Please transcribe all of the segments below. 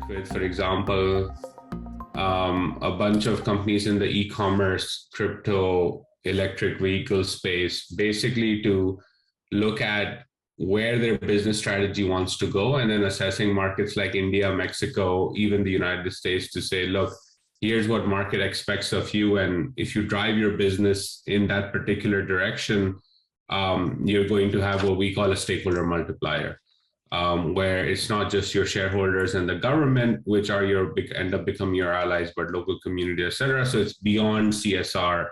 with, for example, a bunch of companies in the e-commerce, crypto, electric vehicle space, basically to look at where their business strategy wants to go, and then assessing markets like India, Mexico, even the United States to say, look, here's what market expects of you. And if you drive your business in that particular direction, you're going to have what we call a stakeholder multiplier. Where it's not just your shareholders and the government, which are end up becoming your allies, but local community, et cetera. So it's beyond CSR.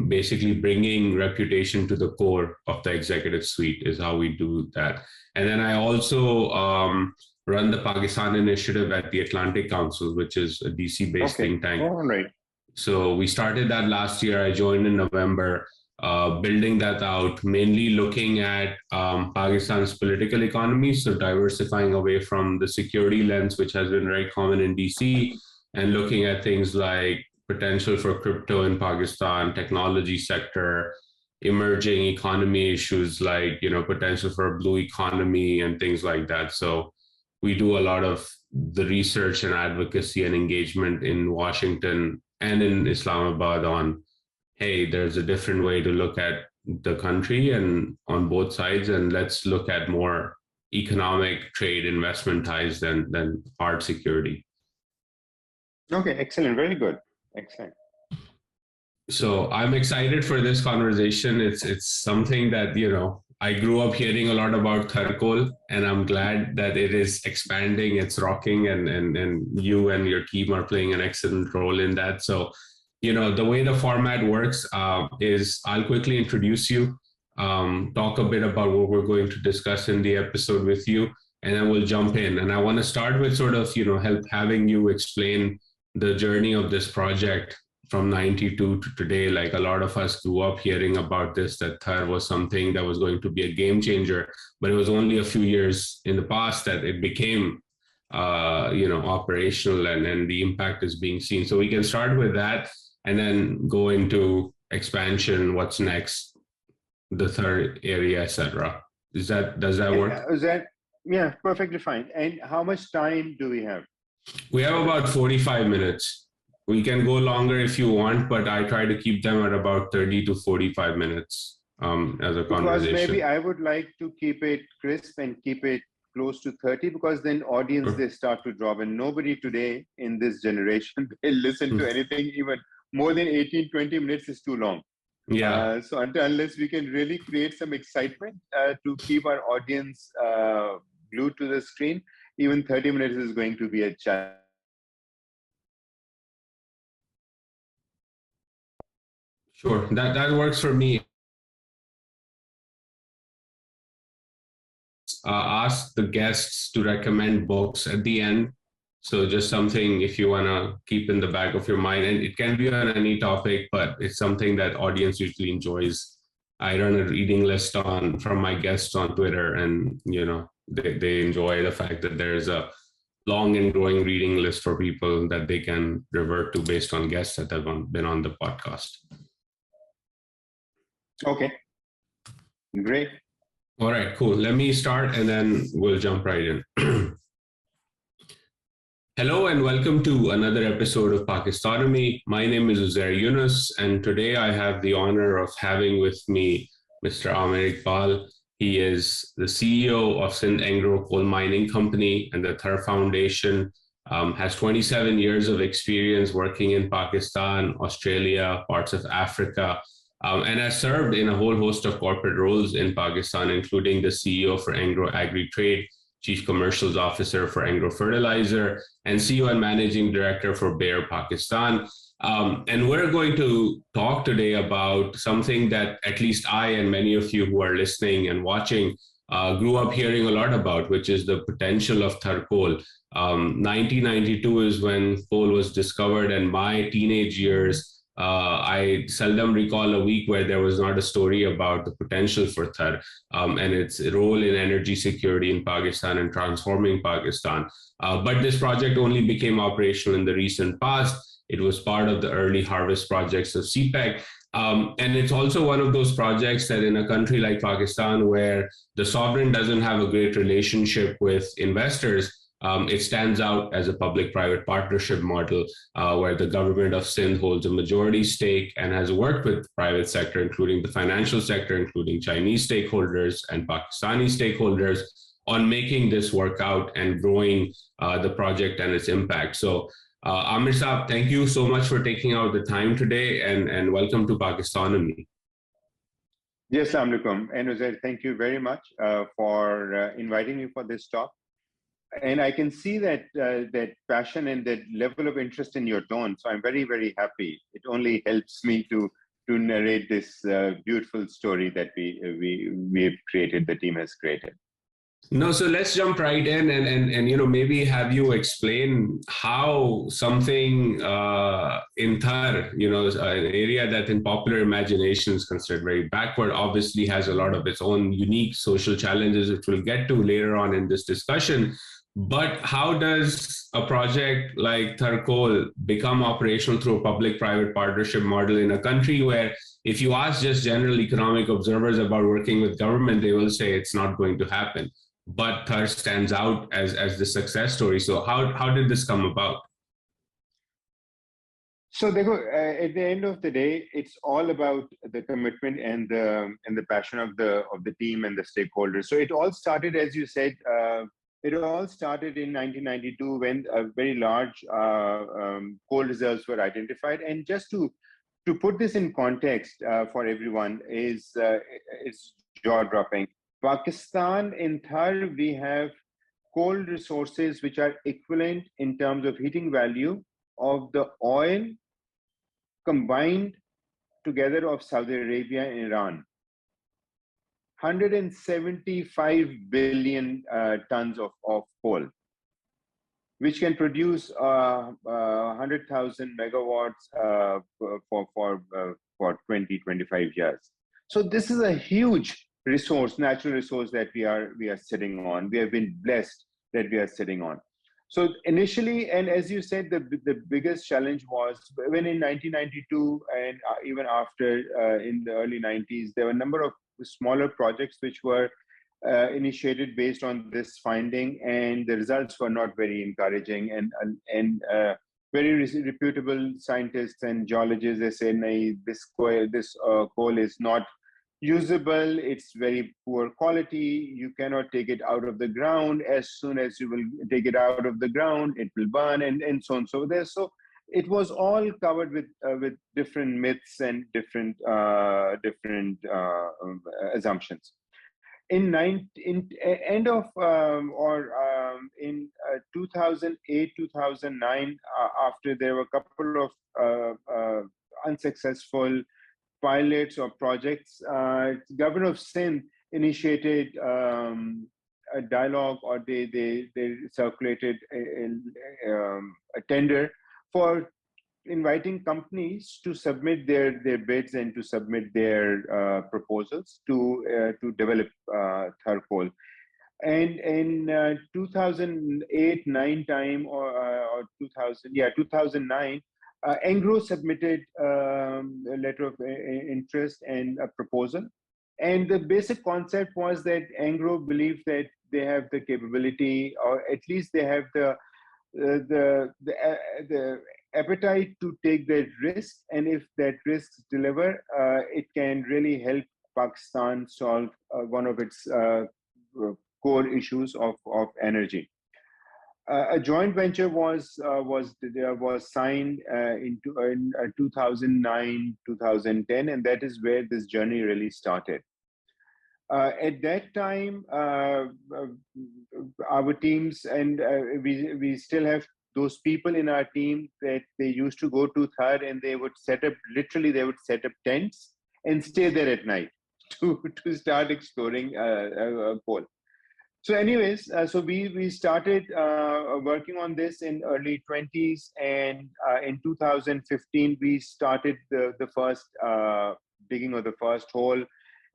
Basically bringing reputation to the core of the executive suite is how we do that. And then I also run the Pakistan initiative at the Atlantic Council, which is a DC-based think tank. All right. So we started that last year. I joined in November. Building that out, mainly looking at Pakistan's political economy, so diversifying away from the security lens, which has been very common in DC, and looking at things like potential for crypto in Pakistan, technology sector, emerging economy issues like, potential for a blue economy and things like that. So we do a lot of the research and advocacy and engagement in Washington and in Islamabad on, hey, there's a different way to look at the country and on both sides, and let's look at more economic trade investment ties than hard security. Okay, excellent. Very good. Excellent. So I'm excited for this conversation. It's something that, I grew up hearing a lot about Thar Coal, and I'm glad that it is expanding, it's rocking, and you and your team are playing an excellent role in that. So the way the format works is I'll quickly introduce you, talk a bit about what we're going to discuss in the episode with you, and then we'll jump in. And I want to start with sort of, having you explain the journey of this project from 92 to today. Like a lot of us grew up hearing about this, that Thar was something that was going to be a game changer, but it was only a few years in the past that it became operational and the impact is being seen. So we can start with that and then go into expansion, what's next, the third area, etc. Does that work? Yeah, perfectly fine. And how much time do we have? We have about 45 minutes. We can go longer if you want, but I try to keep them at about 30 to 45 minutes as a conversation. Because maybe I would like to keep it crisp and keep it close to 30, because then audience, they start to drop, and nobody today in this generation will listen to anything even more than 18, 20 minutes is too long. Yeah. So unless we can really create some excitement to keep our audience glued to the screen, even 30 minutes is going to be a challenge. Sure, that works for me. Ask the guests to recommend books at the end. So just something if you want to keep in the back of your mind, and it can be on any topic, but it's something that audience usually enjoys. I run a reading list from my guests on Twitter, and they enjoy the fact that there's a long and growing reading list for people that they can revert to based on guests that have been on the podcast. Okay, great. All right, cool. Let me start and then we'll jump right in. Hello and welcome to another episode of Pakistonomy. My name is Uzair Yunus, and today I have the honor of having with me Mr. Amir Iqbal. He is the CEO of Sindh Anglo Coal Mining Company and the Thar Foundation. Has 27 years of experience working in Pakistan, Australia, parts of Africa, and has served in a whole host of corporate roles in Pakistan, including the CEO for Anglo Agri-Trade, Chief Commercials Officer for Anglo Fertilizer, and CEO and Managing Director for Bayer Pakistan. And we're going to talk today about something that at least I and many of you who are listening and watching grew up hearing a lot about, which is the potential of Thar Coal. 1992 is when coal was discovered, and my teenage years, I seldom recall a week where there was not a story about the potential for Thar and its role in energy security in Pakistan and transforming Pakistan. But this project only became operational in the recent past. It was part of the early harvest projects of CPEC. And it's also one of those projects that in a country like Pakistan, where the sovereign doesn't have a great relationship with investors, It stands out as a public-private partnership model where the government of Sindh holds a majority stake and has worked with private sector, including the financial sector, including Chinese stakeholders and Pakistani stakeholders, on making this work out and growing the project and its impact. So, Amir Saab, thank you so much for taking out the time today, and welcome to Pakistonomy. Yes, Assalamualaikum. And Uzair, thank you very much for inviting me for this talk. And I can see that that passion and that level of interest in your tone. So I'm very, very happy. It only helps me to narrate this beautiful story that we have created, the team has created. No, so let's jump right in and maybe have you explain how something in Thar, an area that in popular imagination is considered very backward, obviously has a lot of its own unique social challenges, which we'll get to later on in this discussion. But how does a project like Thar Coal become operational through a public-private partnership model in a country where if you ask just general economic observers about working with government, they will say it's not going to happen? But Thar stands out as the success story. So how did this come about? So at the end of the day, it's all about the commitment and the passion of the team and the stakeholders. So it all started, as you said, it all started in 1992 when a very large coal reserves were identified. And just to put this in context for everyone is it's jaw-dropping. Pakistan, in Thar, we have coal resources which are equivalent in terms of heating value of the oil combined together of Saudi Arabia and Iran. 175 billion tons of coal, which can produce 100,000 megawatts for 20-25 years. So this is a huge resource, natural resource that we are sitting on. We have been blessed that we are sitting on. So initially, and as you said, the biggest challenge was when in 1992 and even after in the early 90s, there were a number of smaller projects which were initiated based on this finding, and the results were not very encouraging. And very reputable scientists and geologists, they say, "Nahi, this coal is not usable, it's very poor quality, you cannot take it out of the ground. As soon as you will take it out of the ground, it will burn," and so on. So there, so it was all covered with different myths and different assumptions. In 2008, 2009, after there were a couple of unsuccessful pilots or projects, government of Sindh initiated a dialogue, or they circulated a tender for inviting companies to submit their bids and to submit their proposals to develop Thar Coal. And in 2008-9 time, or 2009, Anglo submitted a letter of interest and a proposal. And the basic concept was that Anglo believed that they have the capability, or at least they have the appetite to take that risk. And if that risk deliver, it can really help Pakistan solve one of its core issues of energy. A joint venture was signed in 2009, 2010, and that is where this journey really started. At that time, our teams, and we still have those people in our team that they used to go to Thar, and they would set up tents and stay there at night to start exploring coal. So anyways, so we started working on this in early 20s, and in 2015 we started the first digging of the first hole,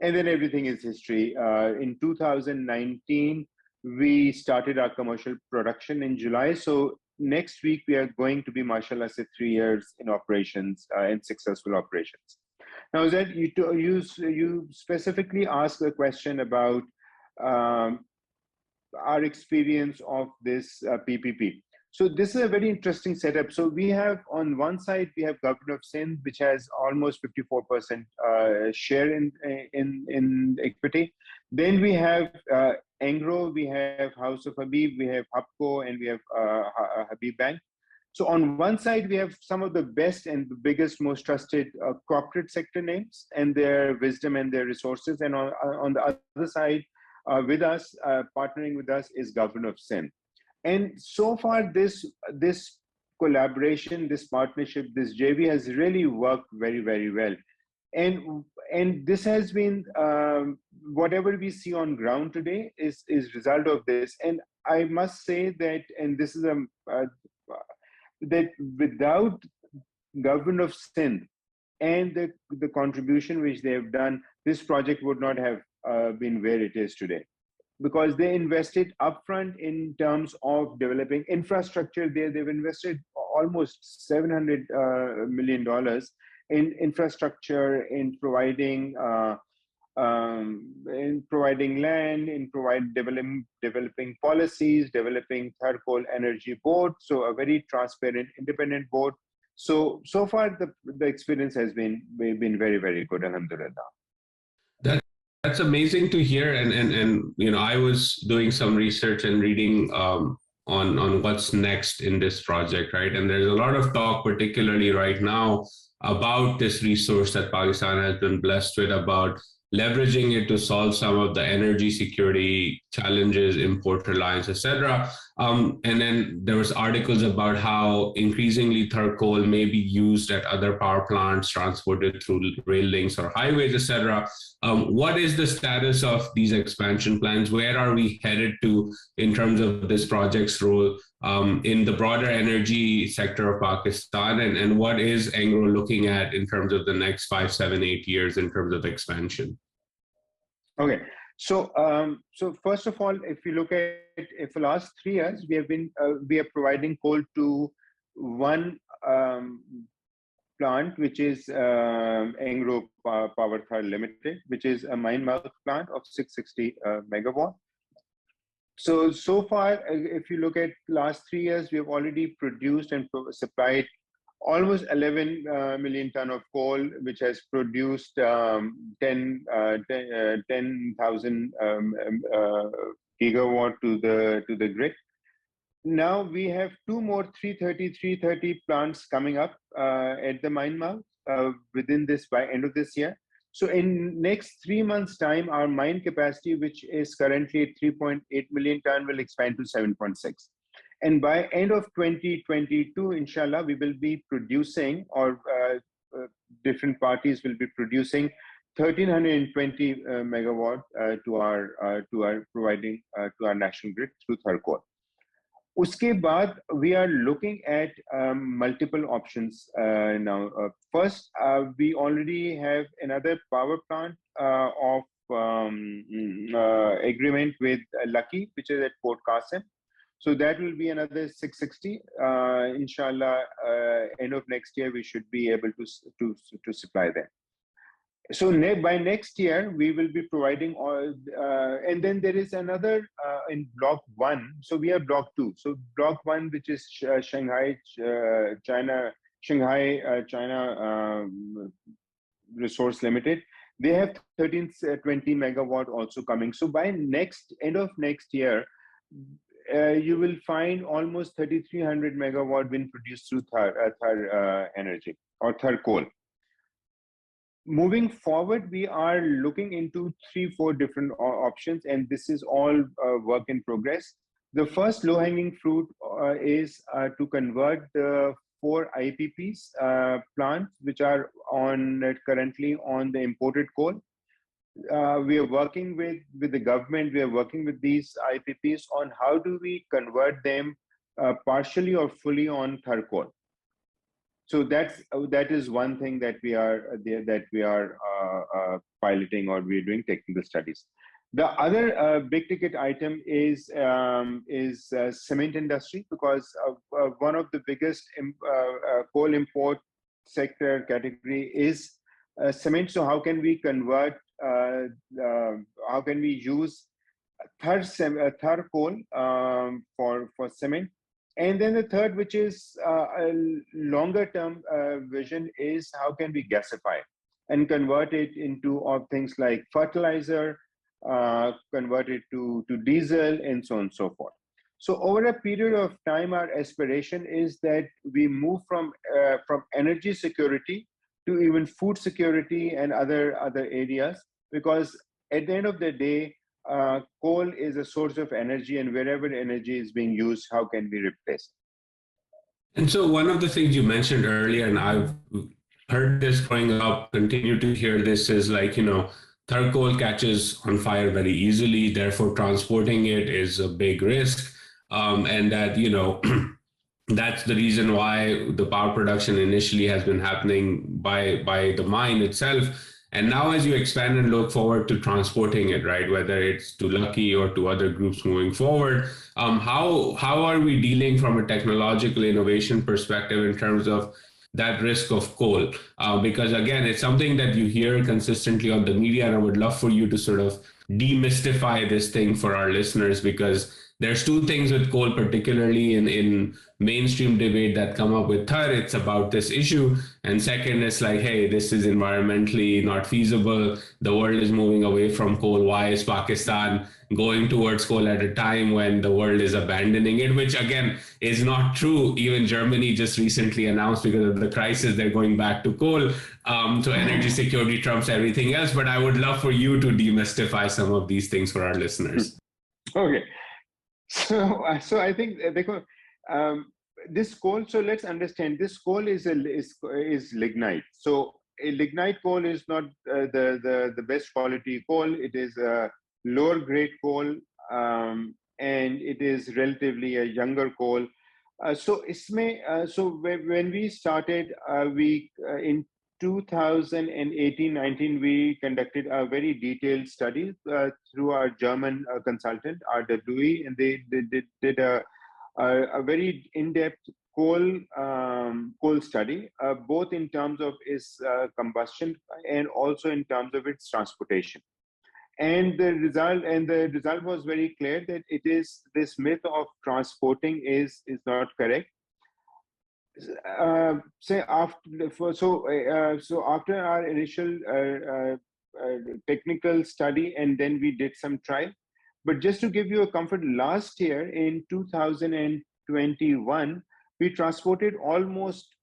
and then everything is history. In 2019 we started our commercial production in July. So next week we are going to be, mashallah, say 3 years in operations, in successful operations. Now, Zed, you specifically asked a question about our experience of this PPP. So this is a very interesting setup. So we have, on one side, we have Government of Sindh, which has almost 54% share in equity. Then we have Engro, we have House of Habib, we have Hubco, and we have Habib Bank. So on one side, we have some of the best and the biggest, most trusted corporate sector names and their wisdom and their resources. And on the other side, with us, partnering with us, is Government of Sindh. And so far, this collaboration, this partnership, this JV has really worked very, very well. And this has been, whatever we see on ground today is result of this. And I must say that, and this is that without Government of Sindh and the contribution which they have done, this project would not have been where it is today, because they invested upfront in terms of developing infrastructure there. They've invested almost $700 million in infrastructure, in providing land, in developing policies, developing Thar Coal Energy Board. So a very transparent, independent board. So far the experience has been very, very good. Alhamdulillah. That's amazing to hear. And you know, I was doing some research and reading on what's next in this project, right? And there's a lot of talk, particularly right now, about this resource that Pakistan has been blessed with, about leveraging it to solve some of the energy security challenges, import reliance, etc. And then there was articles about how increasingly Thar coal may be used at other power plants, transported through rail links or highways, etc. What is the status of these expansion plans? Where are we headed to in terms of this project's role in the broader energy sector of Pakistan? And what is Engro looking at in terms of the next 5, 7, 8 years in terms of expansion? Okay, so first of all, if you look at it, for the last 3 years, we are providing coal to one plant, which is Engro Power Thar Limited, which is a mine mouth plant of 660 megawatt. So far, if you look at last 3 years, we have already produced and supplied almost 11 million ton of coal, which has produced 10,000 gigawatt to the grid. Now we have 2 more 330 plants coming up at the mine mouth within this, by end of this year. So in next 3 months time, our mine capacity, which is currently at 3.8 million ton, will expand to 7.6. And by end of 2022, inshallah, we will be producing, or different parties will be producing 1,320 megawatt to our providing to our national grid through Thar Coal. Uske baad, we are looking at multiple options now. First, we already have another power plant of agreement with Lucky, which is at Port Qasim. So that will be another 660. Inshallah, end of next year, we should be able to supply them. So by next year, we will be providing all, and then there is another in block 1. So we have block 2. So block 1, which is Shanghai, China Resource Limited. They have 1320 megawatt also coming. So by end of next year, you will find almost 3,300 megawatt being produced through Thar energy or Thar coal. Moving forward, we are looking into 3-4 different options, and this is all work in progress. The first low-hanging fruit is to convert the 4 IPPs plants, which are currently on the imported coal. We are working with the government. We are working with these IPPs on how do we convert them partially or fully on Thar coal. So that is one thing that we are piloting, or we are doing technical studies. The other big ticket item is cement industry, because one of the biggest coal import sector category is cement. So how can we convert? How can we use Thar Coal for cement. And then the third, which is a longer term vision, is how can we gasify and convert it into things like fertilizer, convert it to diesel, and so on and so forth. So over a period of time, our aspiration is that we move from energy security to even food security and other areas, because at the end of the day, coal is a source of energy, and wherever energy is being used, how can we replace And so one of the things you mentioned earlier, and I've heard this growing up, continue to hear this, is like, Thar coal catches on fire very easily, therefore transporting it is a big risk. And that, that's the reason why the power production initially has been happening by the mine itself. And now as you expand and look forward to transporting it, right, whether it's to Lucky or to other groups moving forward, how are we dealing from a technological innovation perspective in terms of that risk of coal? Because again, it's something that you hear consistently on the media, and I would love for you to sort of demystify this thing for our listeners, because there's two things with coal, particularly in mainstream debate, that come up with Thar. It's about this issue. And second, it's like, hey, this is environmentally not feasible. The world is moving away from coal. Why is Pakistan going towards coal at a time when the world is abandoning it? Which again is not true. Even Germany just recently announced, because of the crisis, they're going back to coal. So energy security trumps everything else. But I would love for you to demystify some of these things for our listeners. Okay. So I think this coal. So let's understand, this coal is lignite. So a lignite coal is not the best quality coal. It is a lower grade coal, and it is relatively a younger coal. So when we started, we in 2018-19, we conducted a very detailed study through our German consultant, RWE, and they did a very in-depth coal study, both in terms of its combustion and also in terms of its transportation. And the result was very clear that it is, this myth of transporting is not correct. Say after so after our initial technical study, and then we did some trial. But just to give you a comfort, last year in 2021, we transported almost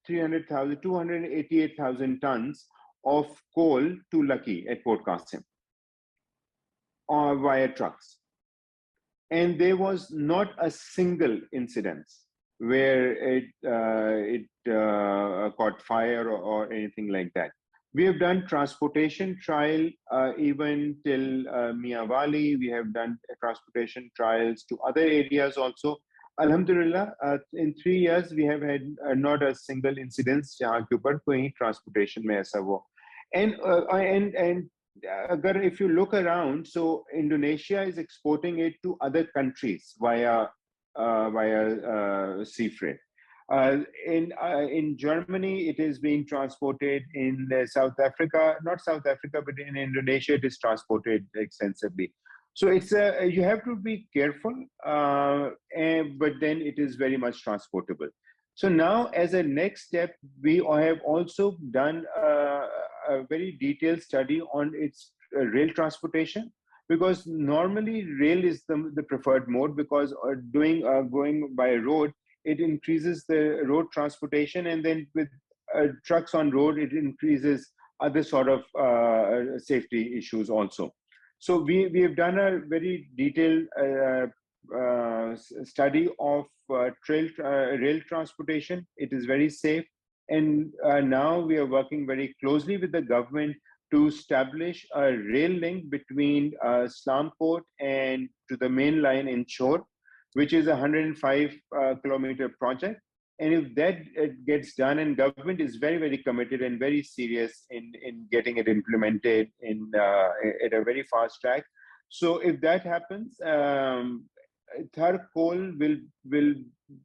288,000 tons of coal to Lucky at Port Qasim via trucks, and there was not a single incident where it caught fire or anything like that. We have done transportation trial even till Miyawali. We have done transportation trials to other areas also. Alhamdulillah, in 3 years we have had not a single incident जहाँ के ऊपर कोई transportation में ऐसा वो. And if you look around, so Indonesia is exporting it to other countries via sea freight. In Germany, it is being transported. In South Africa, not South Africa, but in Indonesia, it is transported extensively. So it's you have to be careful, but then it is very much transportable. So now, as a next step, we have also done a very detailed study on its rail transportation, because normally rail is the preferred mode, because going by road, it increases the road transportation, and then with trucks on road, it increases other sort of safety issues also. So we have done a very detailed study of rail transportation. It is very safe, and now we are working very closely with the government to establish a rail link between Islamport and to the main line in Chor, which is a 105 kilometer project. And if that gets done, and government is very, very committed and very serious in getting it implemented at a very fast track. So if that happens, Thar Coal will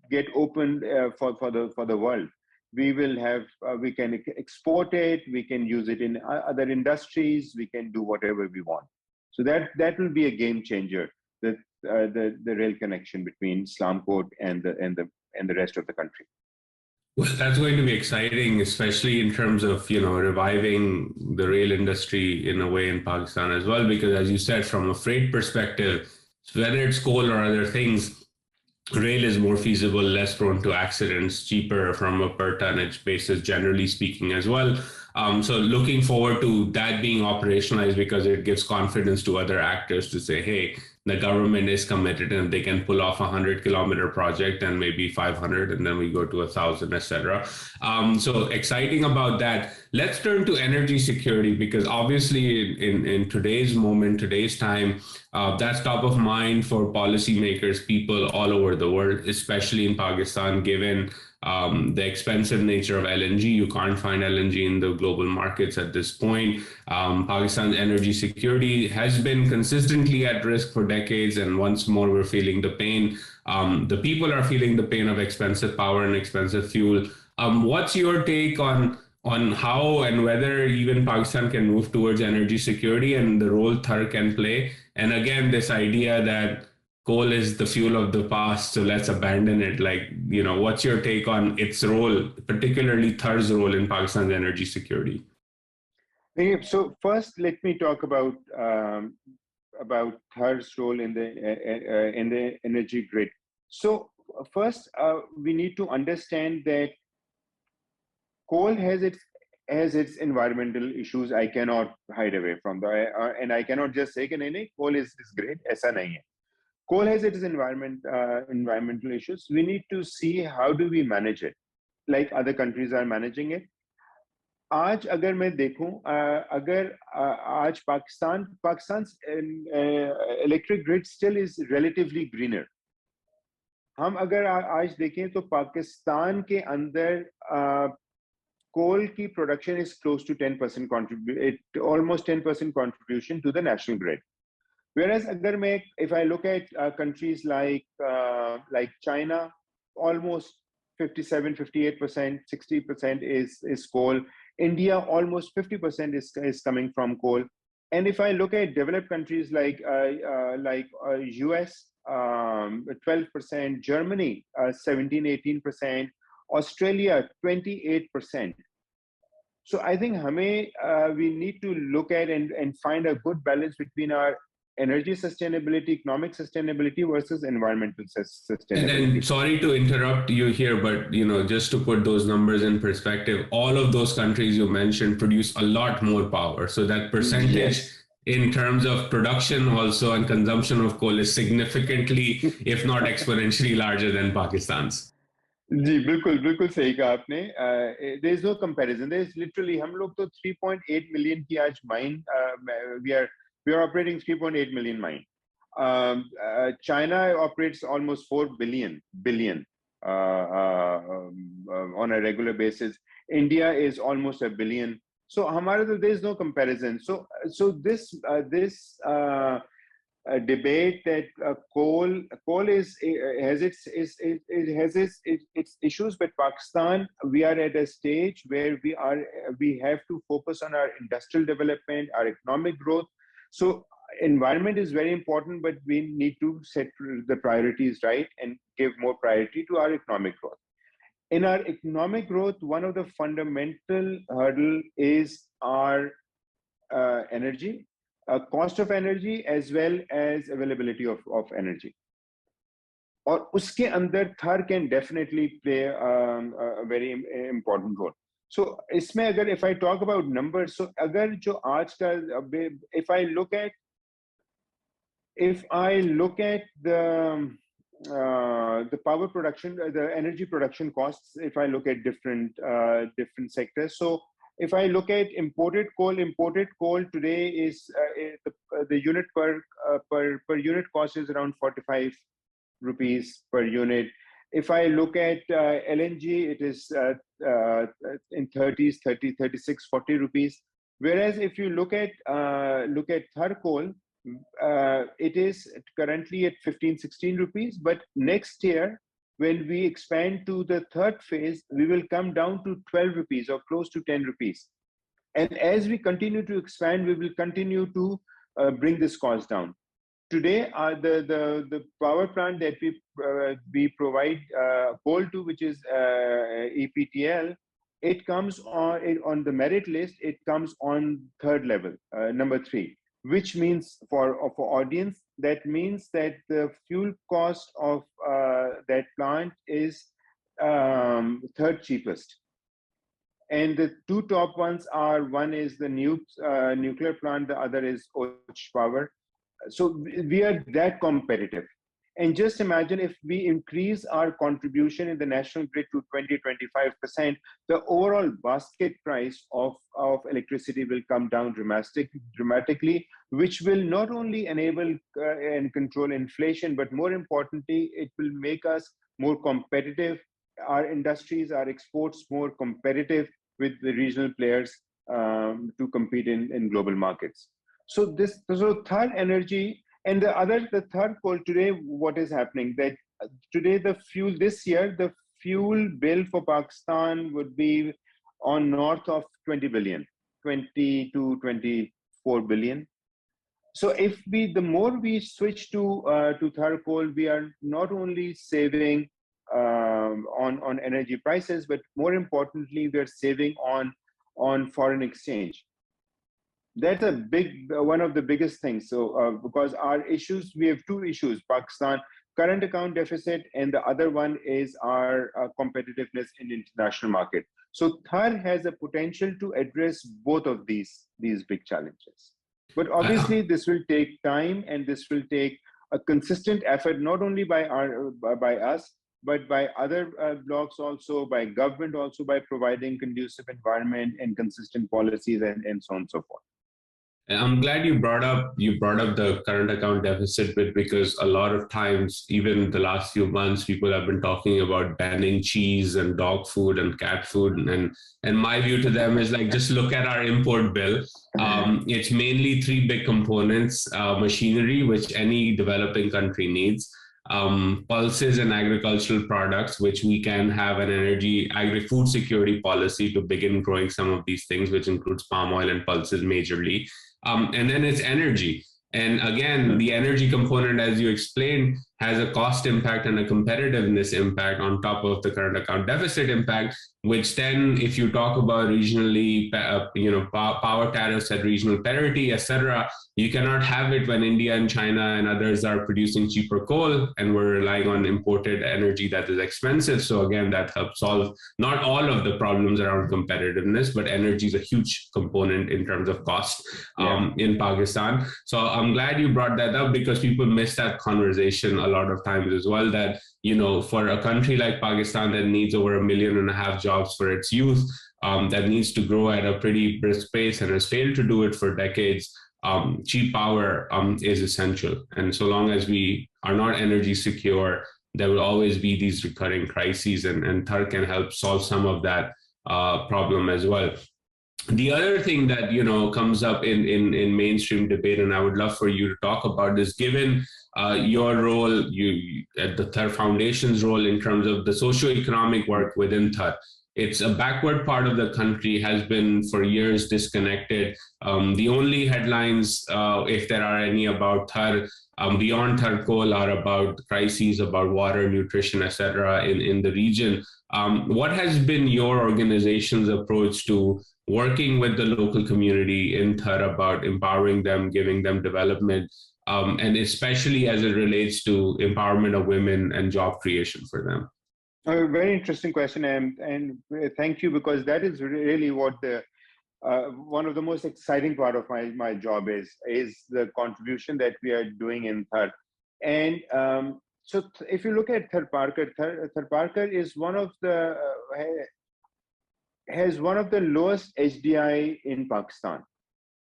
get opened for the world. We will have, we can export it, we can use it in other industries, we can do whatever we want. So that will be a game changer. The rail connection between Slamcote and the rest of the country. Well, that's going to be exciting, especially in terms of, reviving the rail industry in a way in Pakistan as well, because as you said, from a freight perspective, whether it's coal or other things, rail is more feasible, less prone to accidents, cheaper from a per tonnage basis, generally speaking, as well. So looking forward to that being operationalized because it gives confidence to other actors to say, hey, the government is committed and they can pull off a 100-kilometer project and maybe 500 and then we go to 1,000, etc. So exciting about that. Let's turn to energy security because obviously in today's moment, today's time, that's top of mind for policymakers, people all over the world, especially in Pakistan, given the expensive nature of LNG. You can't find LNG in the global markets at this point. Pakistan's energy security has been consistently at risk for decades, and once more, we're feeling the pain. The people are feeling the pain of expensive power and expensive fuel. What's your take on how and whether even Pakistan can move towards energy security and the role Thar can play? And again, this idea that coal is the fuel of the past, so let's abandon it. What's your take on its role, particularly Thar's role in Pakistan's energy security? Okay, so first, let me talk about Thar's role in the energy grid. So first, we need to understand that coal has its environmental issues. I cannot hide away from and I cannot just say that coal is great. ऐसा नहीं है. Coal has its environmental issues. We need to see how do we manage it, like other countries are managing it. आज अगर मैं देखूं, अगर आज पाकिस्तान's electric grid still is relatively greener. हम अगर आज देखें तो पाकिस्तान के अंदर coal की production is close to 10% almost 10% contribution to the national grid. Whereas if I look at countries like China, almost 57, 58%, 60% is coal. India, almost 50% is coming from coal. And if I look at developed countries like US, 12%, Germany, 17, 18%, Australia, 28%. So I think we need to look at and find a good balance between our energy sustainability, economic sustainability versus environmental sustainability. And sorry to interrupt you here, but just to put those numbers in perspective, all of those countries you mentioned produce a lot more power. So that percentage Yes. in terms of production also and consumption of coal is significantly, if not exponentially larger than Pakistan's. जी बिल्कुल सही कहा आपने. There is no comparison. There is literally हम लोग तो 3.8 million की आज mine we are operating 3.8 million mine. China operates almost 4 billion on a regular basis. India is almost 1 billion. So there is no comparison. So this debate that coal has its issues, but Pakistan, we are at a stage where we have to focus on our industrial development, our economic growth. So environment is very important, but we need to set the priorities right and give more priority to our economic growth. In our economic growth, one of the fundamental hurdle is our energy. Cost of energy as well as availability of energy. और उसके अंदर Thar can definitely play a very important role. So इसमें अगर if I talk about numbers, so अगर जो आज का if I look at the power production, the energy production costs, if I look at different sectors, so if I look at imported coal today is the unit per unit cost is around 45 rupees per unit. If I look at LNG, it is in 30s, 30, 36, 40 rupees. Whereas if you look at Thar Coal, it is currently at 15, 16 rupees. But next year, when we expand to the third phase, we will come down to 12 rupees or close to 10 rupees. And as we continue to expand, we will continue to bring this cost down. Today, the power plant that we provide coal to, which is EPTL, it comes on the merit list. It comes on third level, number 3, which means for audience, that means that the fuel cost of that plant is third cheapest. And the 2 top ones are, one is the nuclear plant, the other is Och Power. So we are that competitive. And just imagine if we increase our contribution in the national grid to 20-25%, the overall basket price of electricity will come down dramatically, which will not only enable and control inflation, but more importantly, it will make us more competitive, our industries, our exports more competitive with the regional players to compete in global markets. So Thar Energy and the Thar Coal today, what is happening? That today this year, the fuel bill for Pakistan would be on north of 20 billion, 20 to 24 billion. So the more we switch to Thar Coal, we are not only saving on energy prices, but more importantly, we are saving on foreign exchange. That's one of the biggest things. So because our issues, we have 2 issues: Pakistan current account deficit, and the other one is our competitiveness in the international market. So Thar has a potential to address both of these big challenges. But obviously, this will take time, and this will take a consistent effort, not only by us, but by other blocs also, by government also, by providing conducive environment and consistent policies and so on and so forth. And I'm glad you brought up the current account deficit bit, because a lot of times, even the last few months, people have been talking about banning cheese and dog food and cat food. And my view to them is like, just look at our import bill. It's mainly 3 big components: machinery, which any developing country needs; pulses and agricultural products, which we can have an agri-food security policy to begin growing some of these things, which includes palm oil and pulses majorly. And then it's energy. And again, the energy component, as you explained, has a cost impact and a competitiveness impact on top of the current account deficit impact, which then, if you talk about regionally, power tariffs at regional parity, etc., you cannot have it when India and China and others are producing cheaper coal, and we're relying on imported energy that is expensive. So again, that helps solve not all of the problems around competitiveness, but energy is a huge component in terms of cost in Pakistan. So I'm glad you brought that up, because people miss that conversation a lot of times as well, that, for a country like Pakistan that needs over 1.5 million jobs for its youth, that needs to grow at a pretty brisk pace and has failed to do it for decades, cheap power is essential. And so long as we are not energy secure, there will always be these recurring crises, and Thar can help solve some of that problem as well. The other thing that comes up in mainstream debate, and I would love for you to talk about, is given your role, at the Thar Foundation's role in terms of the socioeconomic work within Thar. It's a backward part of the country, has been for years disconnected. The only headlines, if there are any, about Thar beyond Thar Coal are about crises, about water, nutrition, etc. in the region. What has been your organization's approach to working with the local community in Thar about empowering them, giving them development, and especially as it relates to empowerment of women and job creation for them? A very interesting question, and thank you, because that is really what one of the most exciting part of my job is the contribution that we are doing in Thar. And so if you look at Thar Parker is one of the has one of the lowest HDI in Pakistan.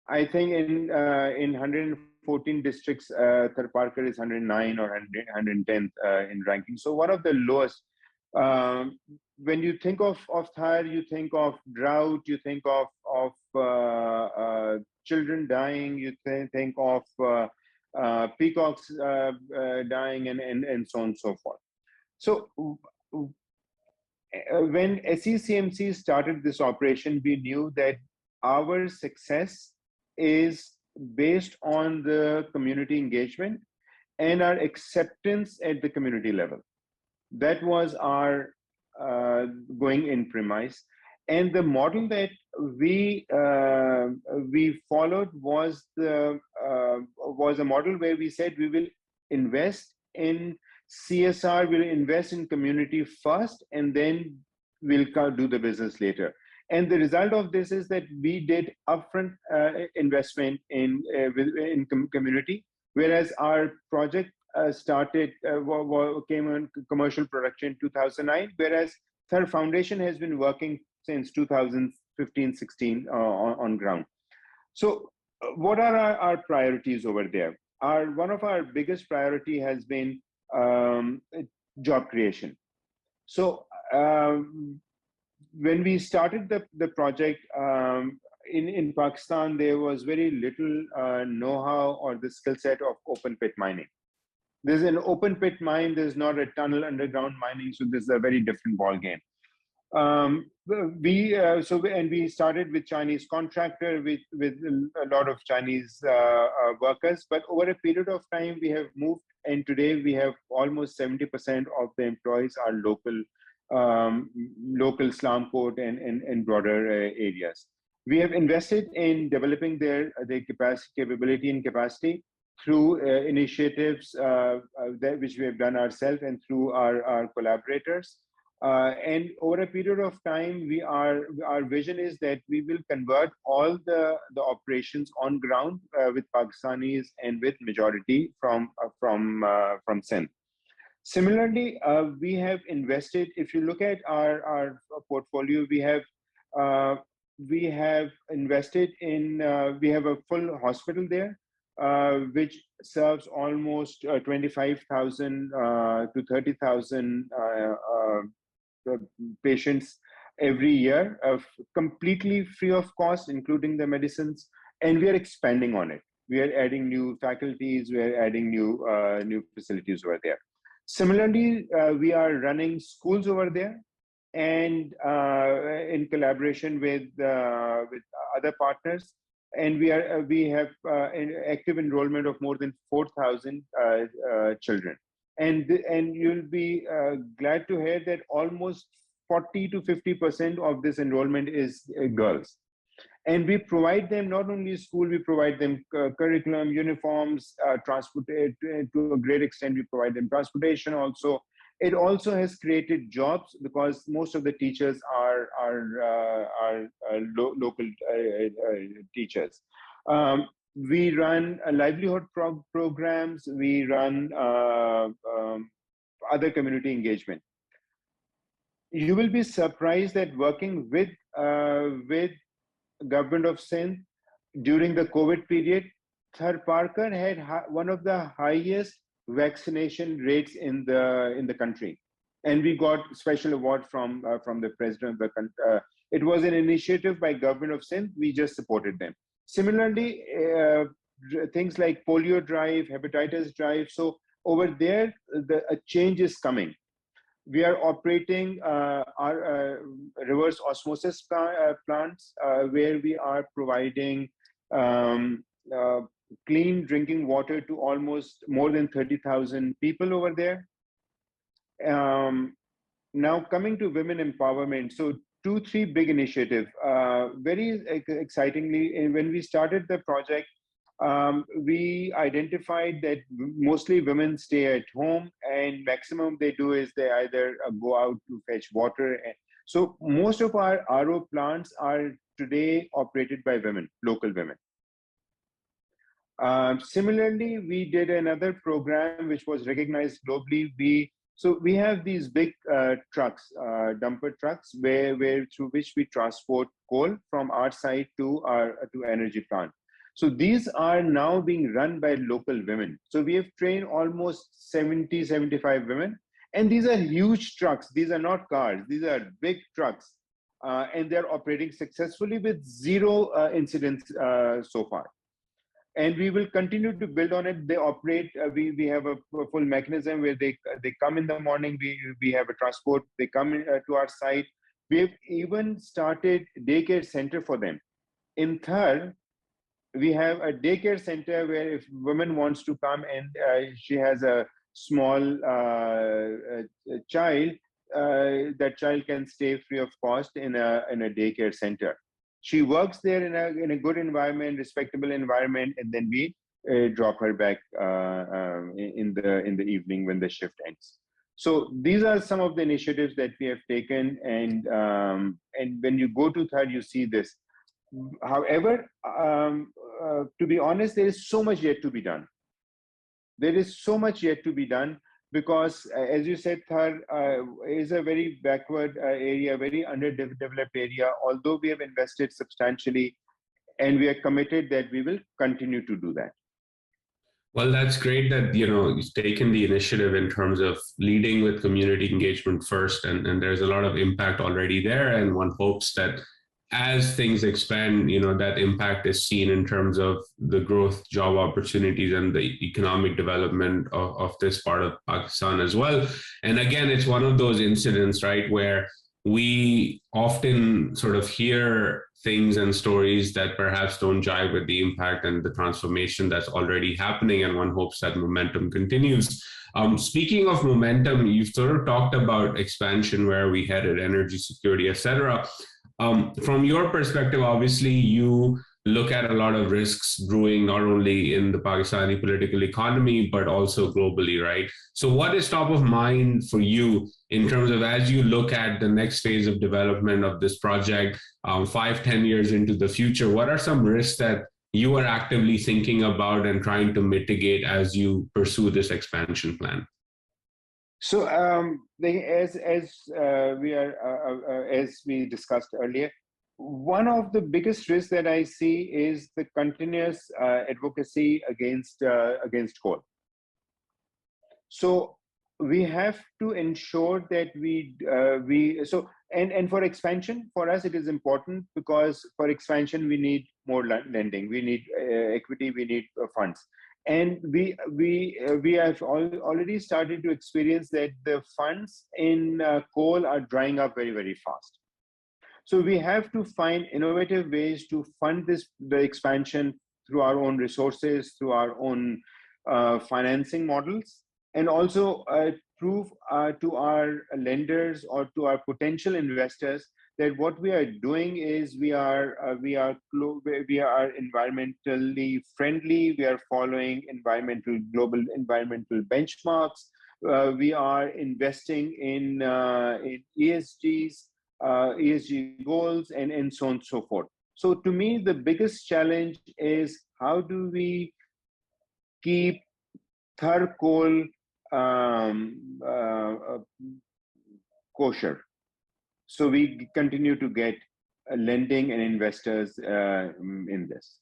I think in 114 districts, Thar Parker is 109 or 110th in ranking. So one of the lowest. When you think of Thar, you think of drought, you think of children dying, you think of peacocks dying, and so on and so forth. So when SECMC started this operation, we knew that our success is based on the community engagement and our acceptance at the community level. That was our going in premise. And the model that we followed was a model where we said we will invest in CSR, we'll invest in community first, and then we'll do the business later. And the result of this is that we did upfront investment in community, whereas our project came on commercial production in 2009, whereas Thar Foundation has been working since 2015-16 on ground. So what are our priorities over there? One of our biggest priority has been job creation. So when we started the project in Pakistan, there was very little know-how or the skill set of open pit mining. There's an open pit mine, there's not a tunnel underground mining, so this is a very different ball game. We started with Chinese contractor with a lot of Chinese workers, but over a period of time we have moved, and today we have almost 70% of the employees are local slum port and broader areas. We have invested in developing their capability and capacity through initiatives which we have done ourselves and through our collaborators. And over a period of time, our vision is that we will convert all the operations on ground with Pakistanis and with majority from Sindh. Similarly, we have invested. If you look at our portfolio, we have invested in. We have a full hospital there, which serves almost 25,000 to 30,000 patients every year, completely free of cost, including the medicines, and we are expanding on it. We are adding new faculties, we are adding new facilities over there. Similarly, we are running schools over there, and in collaboration with other partners, and we have an active enrollment of more than 4,000 children. And you'll be glad to hear that almost 40 to 50% of this enrollment is girls. And we provide them not only school, we provide them curriculum, uniforms, transport. To a great extent, we provide them transportation also. It also has created jobs because most of the teachers are local teachers. We run livelihood programs. We run other community engagement. You will be surprised that working with government of Sindh during the COVID period, Thar Parker had one of the highest vaccination rates in the country, and we got special award from the president of the country. It was an initiative by government of Sindh. We just supported them. Similarly, things like polio drive, hepatitis drive. So over there, a change is coming. We are operating our reverse osmosis plants where we are providing clean drinking water to almost more than 30,000 people over there. Now coming to women empowerment. So 2-3 big initiatives. Very excitingly, when we started the project, we identified that mostly women stay at home, and maximum they do is they either go out to fetch water. So most of our RO plants are today operated by women, local women. Similarly, we did another program which was recognized globally. We have these big trucks, dumper trucks, through which we transport coal from our site to energy plant. So these are now being run by local women. So we have trained almost 75 women, and these are huge trucks. These are not cars. These are big trucks, and they're operating successfully with zero incidents so far. And we will continue to build on it. They operate. We have a full mechanism where they come in the morning. We have a transport. They come to our site. We have even started daycare center for them. In Thar, we have a daycare center where if woman wants to come and she has a small child, that child can stay free of cost in a daycare center. She works there in a good environment, respectable environment, and then we drop her back in the evening when the shift ends. So these are some of the initiatives that we have taken, and when you go to Thar, you see this. However, to be honest, there is so much yet to be done. There is so much yet to be done because, as you said, Thar is a very backward area, very underdeveloped area. Although we have invested substantially, and we are committed that we will continue to do that. Well, that's great that, you've taken the initiative in terms of leading with community engagement first, and there's a lot of impact already there. And one hopes that as things expand, that impact is seen in terms of the growth, job opportunities, and the economic development of this part of Pakistan as well. And again, it's one of those incidents, right, where we often sort of hear things and stories that perhaps don't jive with the impact and the transformation that's already happening, and one hopes that momentum continues. Speaking of momentum, you've sort of talked about expansion, where we headed, energy security, etc. From your perspective, obviously, you look at a lot of risks brewing not only in the Pakistani political economy, but also globally, right? So what is top of mind for you in terms of, as you look at the next phase of development of this project, 5-10 years into the future, what are some risks that you are actively thinking about and trying to mitigate as you pursue this expansion plan? So as we discussed earlier, one of the biggest risks that I see is the continuous advocacy against coal. So we have to ensure that and for expansion, for us it is important because for expansion we need more lending, we need equity, we need funds. And we have already started to experience that the funds in coal are drying up very, very fast. So we have to find innovative ways to fund the expansion through our own resources, through our own financing models, and also prove to our lenders or to our potential investors that what we are doing is we are environmentally friendly. We are following global environmental benchmarks. We are investing in ESG goals, and so on and so forth. So to me, the biggest challenge is how do we keep Thar Coal kosher, so we continue to get lending and investors in this.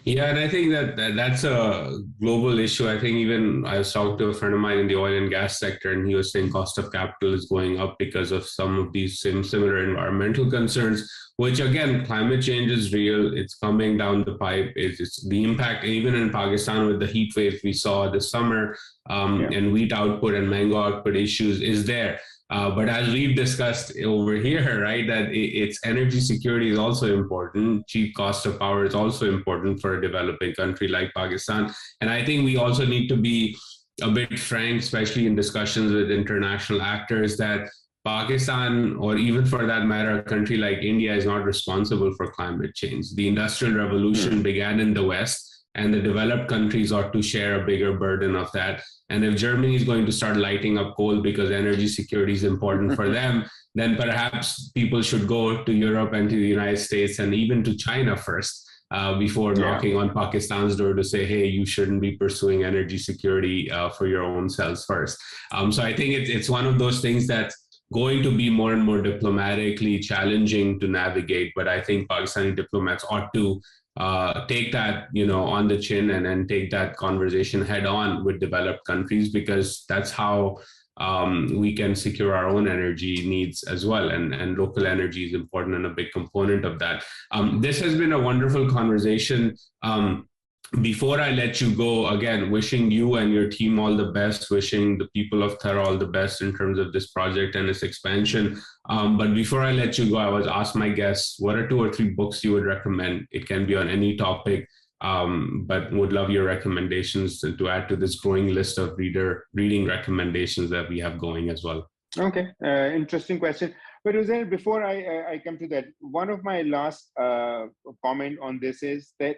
Yeah, and I think that's a global issue. I think even I was talking to a friend of mine in the oil and gas sector, and he was saying cost of capital is going up because of some of these similar environmental concerns, which again, climate change is real. It's coming down the pipe. It's the impact, even in Pakistan with the heat wave we saw this summer, and wheat output and mango output issues is there. But as we've discussed over here, right, that it's energy security is also important. Cheap cost of power is also important for a developing country like Pakistan. And I think we also need to be a bit frank, especially in discussions with international actors, that Pakistan, or even for that matter, a country like India, is not responsible for climate change. The Industrial Revolution began in the West, and the developed countries ought to share a bigger burden of that. And if Germany is going to start lighting up coal because energy security is important for them, then perhaps people should go to Europe and to the United States and even to China first before knocking on Pakistan's door to say, hey, you shouldn't be pursuing energy security for your own selves first. So I think it's one of those things that's going to be more and more diplomatically challenging to navigate. But I think Pakistani diplomats ought to take that, on the chin and take that conversation head on with developed countries, because that's how we can secure our own energy needs as well. And local energy is important and a big component of that. This has been a wonderful conversation. Before I let you go, again, wishing you and your team all the best, wishing the people of Thar all the best in terms of this project and its expansion. But before I let you go, I was asked my guests, what are 2 or 3 books you would recommend? It can be on any topic, but would love your recommendations to add to this growing list of reading recommendations that we have going as well. Okay, interesting question. But Uzair, before I come to that, one of my last comment on this is that,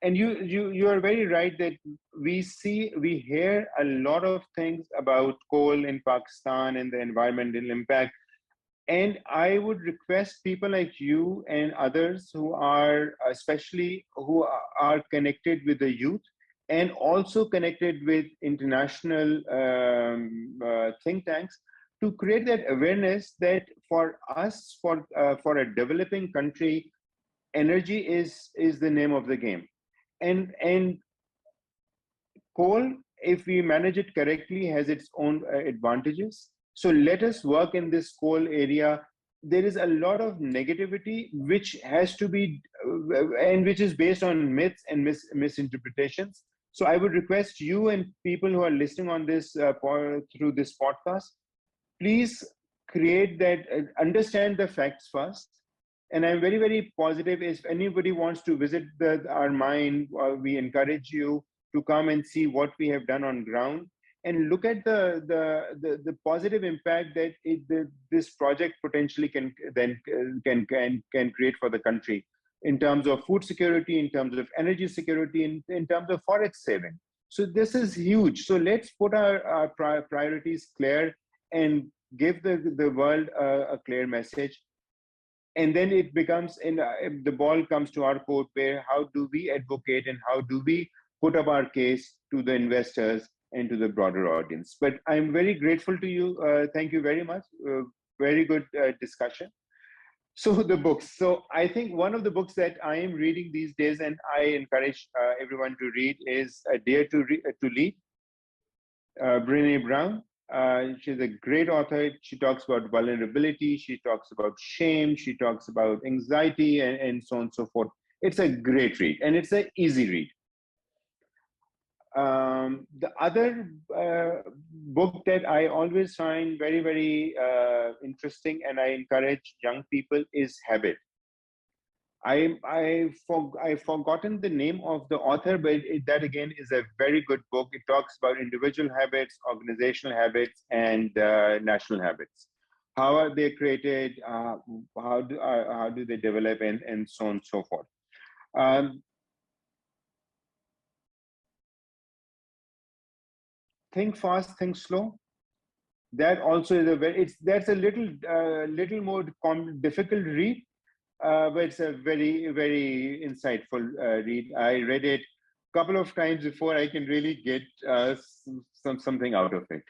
and you are very right that we hear a lot of things about coal in Pakistan and the environmental impact. And I would request people like you and others who are, especially who are connected with the youth and also connected with international think tanks, to create that awareness that for us, for a developing country, energy is the name of the game. And coal, if we manage it correctly, has its own advantages. So let us work in this coal area. There is a lot of negativity which has to be, and which is based on myths and misinterpretations. So I would request you and people who are listening on this through this podcast, please create that, understand the facts first. And I'm very, very positive. If anybody wants to visit our mine, we encourage you to come and see what we have done on ground and look at the positive impact that this project potentially can create for the country in terms of food security, in terms of energy security, in terms of forex saving. So this is huge. So let's put our priorities clear and give the world a clear message. And then it becomes, the ball comes to our court, where how do we advocate and how do we put up our case to the investors and to the broader audience. But I'm very grateful to you. Thank you very much. Very good discussion. So the books. So I think one of the books that I am reading these days, and I encourage everyone to read, is Dare to Lead, Brené Brown. She's a great author. She talks about vulnerability. She talks about shame. She talks about anxiety and so on and so forth. It's a great read, and it's an easy read. The other book that I always find very, very interesting, and I encourage young people, is Habit. I've forgotten the name of the author, but that again is a very good book. It talks about individual habits, organizational habits, and national habits. How are they created? How do they develop, and so on and so forth. Think Fast, Think Slow. That also is that's a little more difficult read. But it's a very, very insightful read. I read it a couple of times before I can really get something out of it.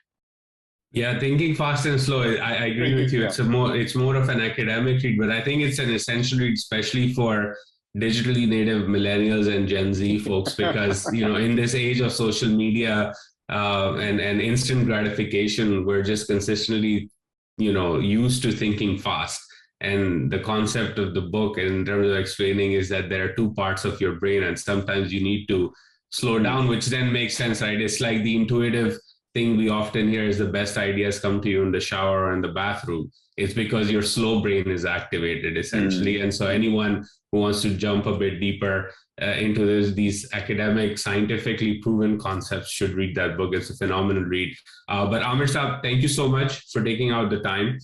Yeah, Thinking Fast and Slow. I agree with you. It's more of an academic read, but I think it's an essential read, especially for digitally native millennials and Gen Z folks, because in this age of social media and instant gratification, we're just consistently used to thinking fast. And the concept of the book in terms of explaining is that there are 2 parts of your brain, and sometimes you need to slow down, which then makes sense, right? It's like the intuitive thing we often hear is the best ideas come to you in the shower or in the bathroom. It's because your slow brain is activated, essentially. And so anyone who wants to jump a bit deeper into these academic, scientifically proven concepts should read that book. It's a phenomenal read. But Amir Saab, thank you so much for taking out the time.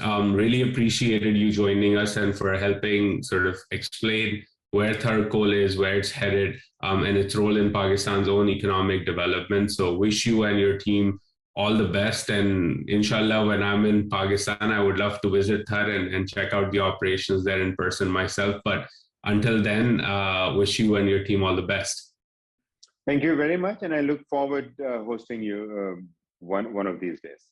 Really appreciated you joining us and for helping sort of explain where Thar Coal is, where it's headed, and its role in Pakistan's own economic development. So wish you and your team all the best. And inshallah, when I'm in Pakistan, I would love to visit Thar and check out the operations there in person myself. But until then, wish you and your team all the best. Thank you very much. And I look forward hosting you one of these days.